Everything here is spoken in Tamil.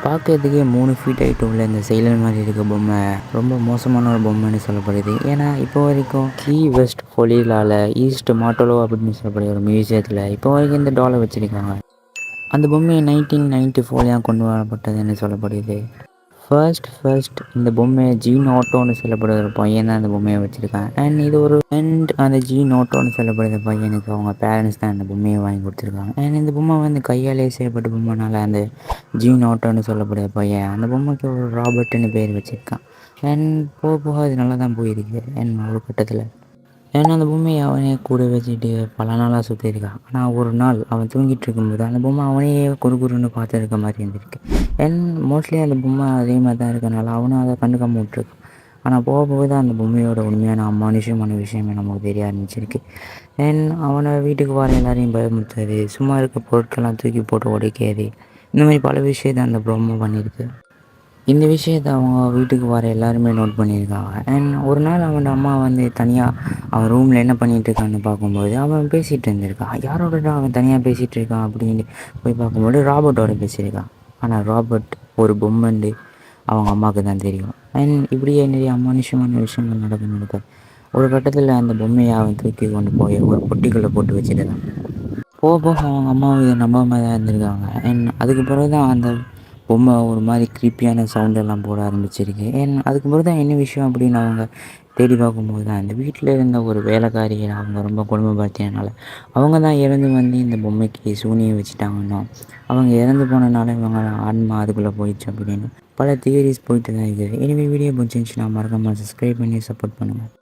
பார்க்கறதுக்கே 3 ஃபீட் ஹைட் உள்ள இந்த செயிலர் மாதிரி இருக்க பொம்மை ரொம்ப மோசமான ஒரு பொம்மைன்னு சொல்லப்படுது. ஏன்னா இப்போ வரைக்கும் கீ வெஸ்ட் ஃபொலிலால் ஈஸ்ட் மாட்டோலோ அப்படின்னு சொல்லப்படுற ஒரு மியூசியத்தில் இப்போ வரைக்கும் இந்த டாலை வச்சுருக்காங்க. அந்த பொம்மையை 1994 கொண்டு வரப்பட்டதுன்னு சொல்லப்படுது. ஃபர்ஸ்ட் இந்த பொம்மையை ஜீன் ஆட்டோன்னு சொல்லப்படுற ஒரு பையன் தான் அந்த பொம்மையை வச்சுருக்கான். அந்த ஜீன் ஆட்டோன்னு சொல்லப்படுற பையனுக்கு அவங்க பேரண்ட்ஸ் தான் அந்த பொம்மையை வாங்கி கொடுத்துருக்காங்க. அண்ட் இந்த பொம்மை வந்து கையாலே செய்யப்பட்ட பொம்மைனால அந்த ஜீன் ஆட்டோன்னு சொல்லப்படுற பையன் அந்த பொம்மைக்கு ஒரு ராபர்ட்னு பேர் வச்சுருக்கான். அண்ட் போக போக அது நல்லா தான் போயிருக்கு. அண்ட் ஒரு கட்டத்தில் ஏன்னா அந்த பொம்மையை அவனே கூட வச்சுட்டு பல நாளாக சுற்றிருக்கான். ஆனால் ஒரு நாள் அவன் தூங்கிட்டு இருக்கும்போது அந்த பொம்மை அவனையே குறுன்னு பார்த்துருக்க மாதிரி இருந்திருக்கு. அண்ட் மோஸ்ட்லி அந்த பொம்மை அதே மாதிரி தான் இருக்கனால அவனும் அதை கண்டுக்காம விட்டுருக்கான். ஆனால் போக போக தான் அந்த பொம்மையோட உண்மையான அமானுஷமான விஷயமே நமக்கு தெரிய ஆரம்பிச்சிருக்கு. அண்ட் அவனை வீட்டுக்கு வர எல்லாரையும் பயமுறுத்துறது, சும்மா இருக்க பொருட்கள்லாம் தூக்கி போட்டு உடைக்கிறது, இந்த மாதிரி பல விஷயத்தை அந்த பொம்மை பண்ணியிருக்கு. இந்த விஷயத்தை அவங்க வீட்டுக்கு வர எல்லாருமே நோட் பண்ணியிருக்காங்க. அண்ட் ஒரு நாள் அவனோட அம்மா வந்து தனியாக அவன் ரூமில் என்ன பண்ணிகிட்டு இருக்கான்னு பார்க்கும்போது அவன் பேசிகிட்டு இருந்திருக்கான். யாரோட அவன் தனியாக பேசிகிட்டு இருக்கான் அப்படின்னு போய் பார்க்கும்போது ராபர்ட்டோட பேசியிருக்கான். ஆனால் ராபர்ட் ஒரு பொம்மைண்டு அவங்க அம்மாவுக்கு தான் தெரியும். அண்ட் இப்படியே நிறைய அமானுஷமான விஷயங்கள் நடக்க ஒரு கட்டத்தில் அந்த பொம்மையை அவன் தூக்கி கொண்டு போய் ஒரு பொட்டிக்குள்ளே போட்டு வச்சுட்டு போக போக அவங்க அம்மாவும் இதை நம்பாமல் தான் இருந்திருக்காங்க. அண்ட் அதுக்கு பிறகு தான் அந்த பொம்மை ஒரு மாதிரி க்ரீப்பியான சவுண்டெல்லாம் போட ஆரம்பிச்சிருக்கு. அண்ட் அதுக்கு பிறகு தான் என்ன விஷயம் அப்படின்னு அவங்க தேடி பார்க்கும்போது தான் அந்த வீட்டில் இருந்த ஒரு வேலைக்காரியை அவங்க ரொம்ப கொடுமைப்படுத்தினால அவங்க தான் இறந்து வந்து இந்த பொம்மைக்கு சூனியை வச்சுட்டாங்கன்னா அவங்க இறந்து போனனால இவங்க ஆன்மா அதுக்குள்ளே போயிடுச்சு அப்படின்னு பல தியரிஸ் போயிட்டு தான் இருக்குது. எனவே வீடியோ பிடிச்சிருந்துச்சுன்னா மறக்காமல் சப்ஸ்கிரைப் பண்ணி சப்போர்ட் பண்ணுங்கள்.